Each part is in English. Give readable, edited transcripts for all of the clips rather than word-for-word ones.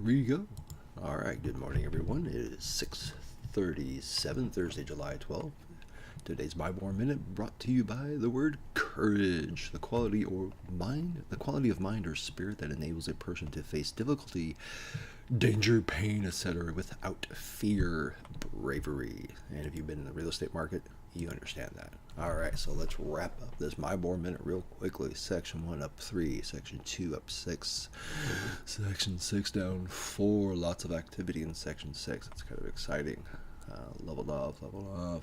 we go. All right, good morning, everyone. It is 6:37, Thursday, July 12th. Today's MIBOR Minute brought to you by the word courage, the quality of mind or spirit that enables a person to face difficulty, danger, pain, etc. without fear, bravery. And if you've been in the real estate market, you understand that. All right, so let's wrap up this MIBOR Minute real quickly. Section 1 up 3, Section 2 up 6, Section 6 down 4. Lots of activity in Section 6. It's kind of exciting. Leveled off.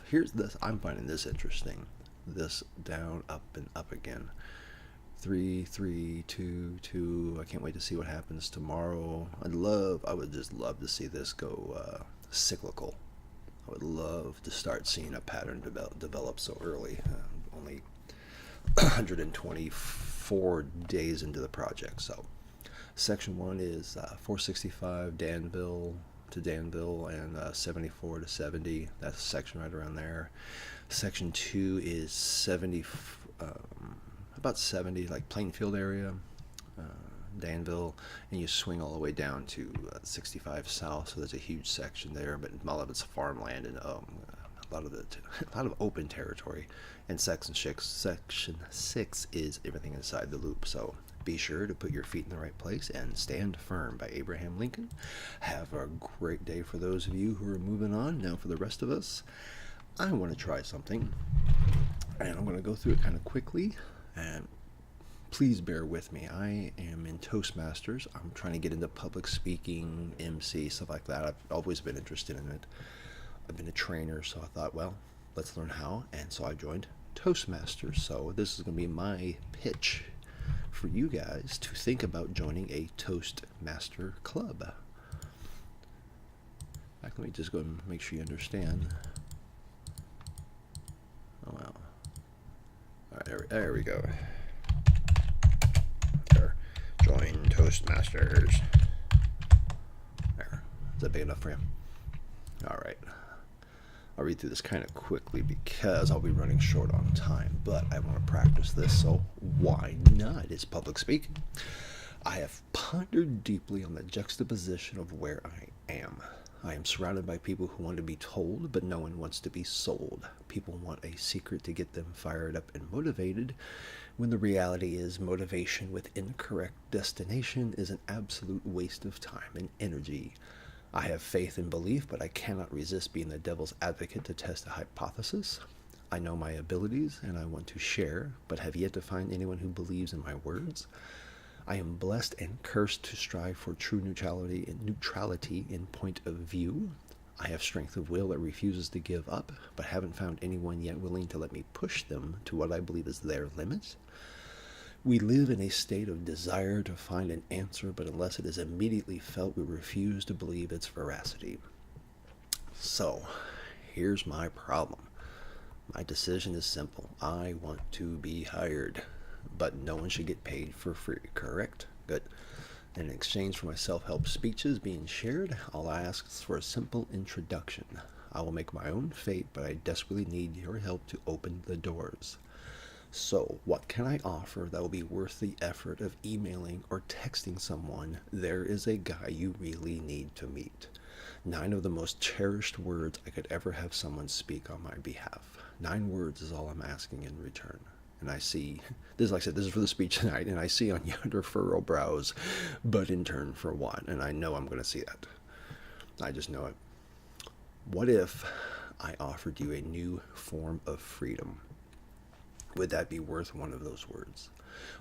Here's this. I'm finding this interesting. This down, up, and up again. 3, 3, 2, 2. I can't wait to see what happens tomorrow. I would just love to see this go cyclical. I would love to start seeing a pattern develop so early. Only 124 days into the project. So, Section 1 is 465 Danville to Danville and 74 to 70. That's a section right around there. Section 2 is 70, about 70, like Plainfield area, Danville, and you swing all the way down to 65 South. So there's a huge section there, but a lot of it's farmland and a lot of open territory. And Section 6 is everything inside the loop. So be sure to put your feet in the right place and stand firm by Abraham Lincoln. Have a great day for those of you who are moving on. Now for the rest of us, I want to try something, and I'm going to go through it kind of quickly, and please bear with me. I am in Toastmasters. I'm trying to get into public speaking, MC, stuff like that. I've always been interested in it. I've been a trainer, so I thought, well, let's learn how, and so I joined Toastmasters. So this is going to be my pitch for you guys to think about joining a Toastmaster club. Let me just go and make sure you understand. Oh, well. All right, there we go. There. Join Toastmasters. There. Is that big enough for you? All right. I'll read through this kind of quickly because I'll be running short on time, but I want to practice this, so why not? It's public speaking. I have pondered deeply on the juxtaposition of where I am. I am surrounded by people who want to be told, but no one wants to be sold. People want a secret to get them fired up and motivated, when the reality is motivation with incorrect destination is an absolute waste of time and energy. I have faith and belief, but I cannot resist being the devil's advocate to test a hypothesis. I know my abilities, and I want to share, but have yet to find anyone who believes in my words. I am blessed and cursed to strive for true neutrality in point of view. I have strength of will that refuses to give up, but haven't found anyone yet willing to let me push them to what I believe is their limit. We live in a state of desire to find an answer, but unless it is immediately felt, we refuse to believe its veracity. So, here's my problem. My decision is simple. I want to be hired, but no one should get paid for free, correct? Good. In exchange for my self-help speeches being shared, I'll ask for a simple introduction. I will make my own fate, but I desperately need your help to open the doors. So, what can I offer that will be worth the effort of emailing or texting someone? There is a guy you really need to meet. 9 of the most cherished words I could ever have someone speak on my behalf. 9 words is all I'm asking in return. And I see, this, like I said, this is for the speech tonight, and I see on yonder furrow brows, but in turn for what? And I know I'm going to see that. I just know it. What if I offered you a new form of freedom? Would that be worth one of those words?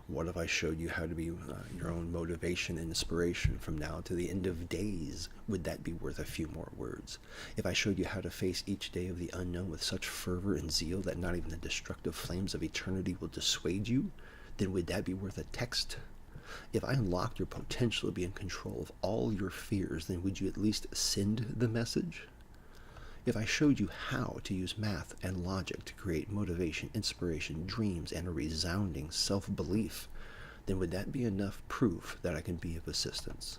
What if I showed you how to be your own motivation and inspiration from now to the end of days? Would that be worth a few more words? If I showed you how to face each day of the unknown with such fervor and zeal that not even the destructive flames of eternity will dissuade you, then would that be worth a text? If I unlocked your potential to be in control of all your fears, then would you at least send the message? If I showed you how to use math and logic to create motivation, inspiration, dreams, and a resounding self-belief, then would that be enough proof that I can be of assistance?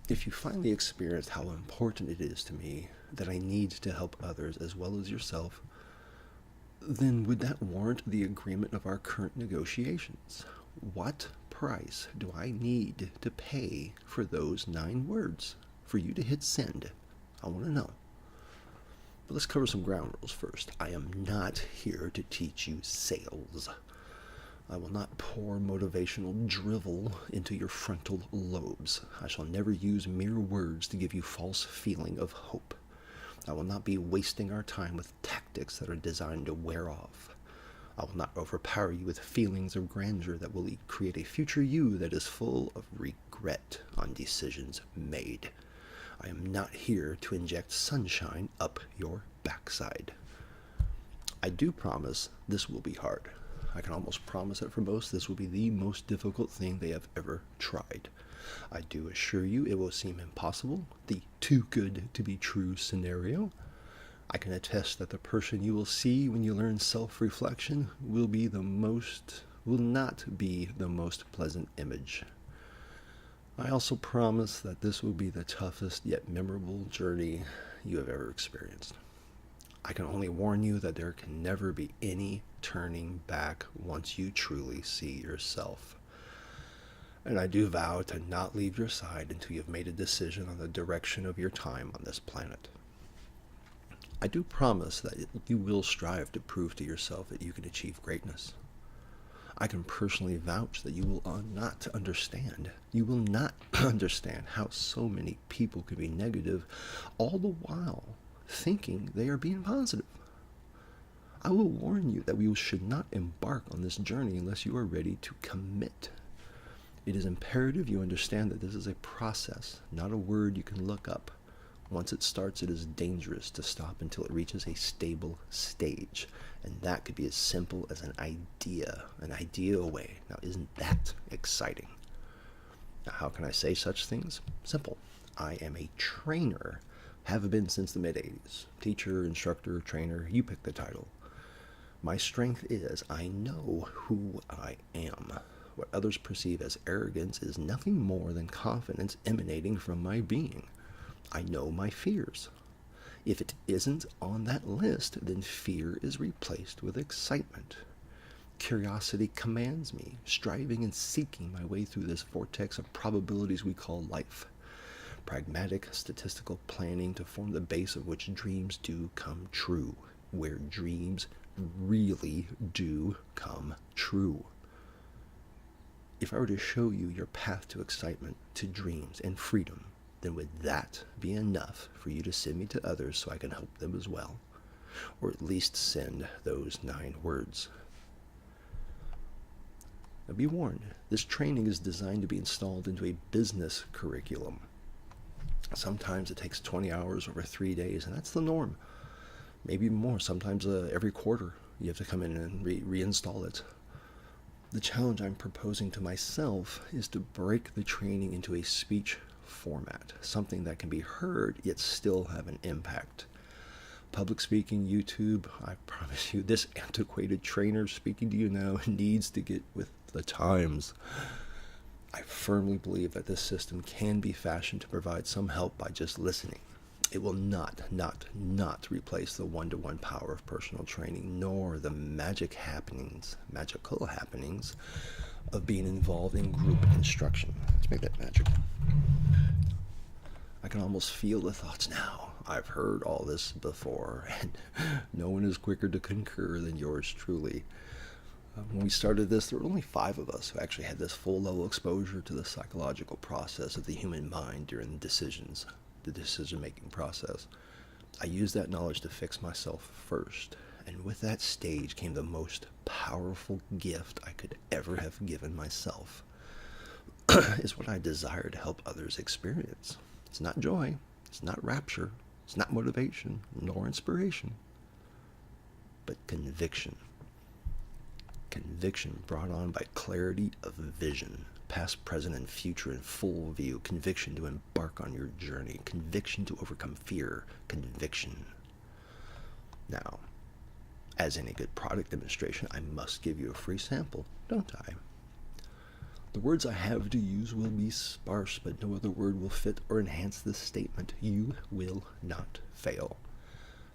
If you finally experienced how important it is to me that I need to help others as well as yourself, then would that warrant the agreement of our current negotiations? What price do I need to pay for those 9 words for you to hit send? I want to know. But let's cover some ground rules first. I am not here to teach you sales. I will not pour motivational drivel into your frontal lobes. I shall never use mere words to give you false feeling of hope. I will not be wasting our time with tactics that are designed to wear off. I will not overpower you with feelings of grandeur that will create a future you that is full of regret on decisions made. I am not here to inject sunshine up your backside. I do promise this will be hard. I can almost promise it for most, this will be the most difficult thing they have ever tried. I do assure you it will seem impossible, the too good to be true scenario. I can attest that the person you will see when you learn self-reflection will not be the most pleasant image. I also promise that this will be the toughest yet memorable journey you have ever experienced. I can only warn you that there can never be any turning back once you truly see yourself. And I do vow to not leave your side until you've made a decision on the direction of your time on this planet. I do promise that you will strive to prove to yourself that you can achieve greatness. I can personally vouch that you will not understand. You will not understand how so many people can be negative, all the while thinking they are being positive. I will warn you that we should not embark on this journey unless you are ready to commit. It is imperative you understand that this is a process, not a word you can look up. Once it starts, it is dangerous to stop until it reaches a stable stage. And that could be as simple as an idea away. Now, isn't that exciting? Now, how can I say such things? Simple. I am a trainer. Have been since the mid-'80s. Teacher, instructor, trainer, you pick the title. My strength is I know who I am. What others perceive as arrogance is nothing more than confidence emanating from my being. I know my fears. If it isn't on that list, then fear is replaced with excitement. Curiosity commands me, striving and seeking my way through this vortex of probabilities we call life. Pragmatic statistical planning to form the base of which dreams do come true, where dreams really do come true. If I were to show you your path to excitement, to dreams and freedom, then would that be enough for you to send me to others so I can help them as well? Or at least send those 9 words. Now be warned, this training is designed to be installed into a business curriculum. Sometimes it takes 20 hours over 3 days, and that's the norm. Maybe more. Sometimes every quarter you have to come in and reinstall it. The challenge I'm proposing to myself is to break the training into a speech format, something that can be heard yet still have an impact. Public speaking, YouTube, I promise you, this antiquated trainer speaking to you now needs to get with the times. I firmly believe that this system can be fashioned to provide some help by just listening. It will not replace the one-to-one power of personal training, nor the magical happenings of being involved in group instruction. Let's make that magical. I can almost feel the thoughts now. I've heard all this before, and no one is quicker to concur than yours truly. When we started this, there were only 5 of us who actually had this full-level exposure to the psychological process of the human mind during the decision-making process. I used that knowledge to fix myself first, and with that stage came the most powerful gift I could ever have given myself. Is what I desire to help others experience. It's not joy, it's not rapture, it's not motivation, nor inspiration, but conviction. Conviction brought on by clarity of vision, past, present, and future in full view. Conviction to embark on your journey. Conviction to overcome fear. Conviction. Now, as any good product demonstration, I must give you a free sample, don't I? The words I have to use will be sparse, but no other word will fit or enhance this statement. You will not fail.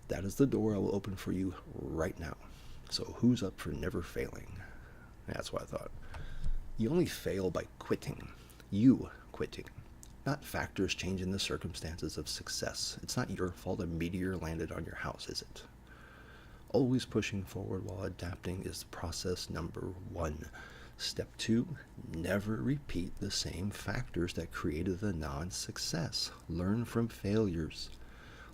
That is the door I will open for you right now. So who's up for never failing? That's what I thought. You only fail by quitting. You quitting. Not factors changing the circumstances of success. It's not your fault a meteor landed on your house, is it? Always pushing forward while adapting is process number 1. Step 2, never repeat the same factors that created the non-success. Learn from failures.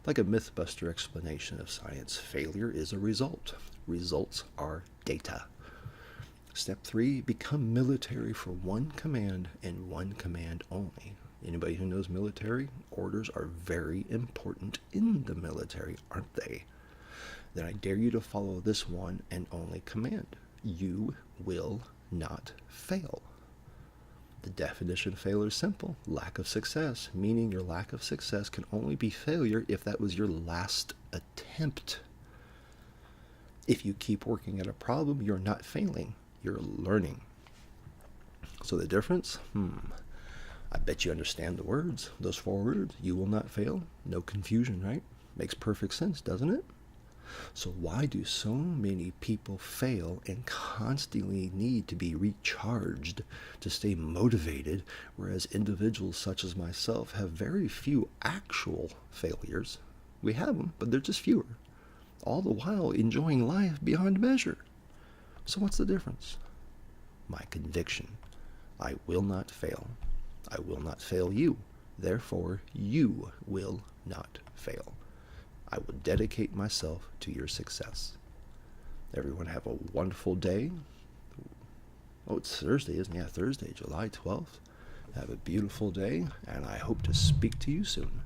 Like a Mythbuster explanation of science, failure is a result. Results are data. Step 3, become military for one command and one command only. Anybody who knows military, orders are very important in the military, aren't they? Then I dare you to follow this one and only command. You will not fail. The definition of failure is simple. Lack of success, meaning your lack of success can only be failure if that was your last attempt. If you keep working at a problem, you're not failing, you're learning. So the difference? I bet you understand the words. Those 4 words, you will not fail. No confusion, right? Makes perfect sense, doesn't it? So why do so many people fail and constantly need to be recharged to stay motivated, whereas individuals such as myself have very few actual failures? We have them, but they're just fewer. All the while enjoying life beyond measure. So what's the difference? My conviction. I will not fail. I will not fail you. Therefore, you will not fail. I will dedicate myself to your success. Everyone have a wonderful day. Oh, it's Thursday, isn't it? Yeah, Thursday, July 12th. Have a beautiful day, and I hope to speak to you soon.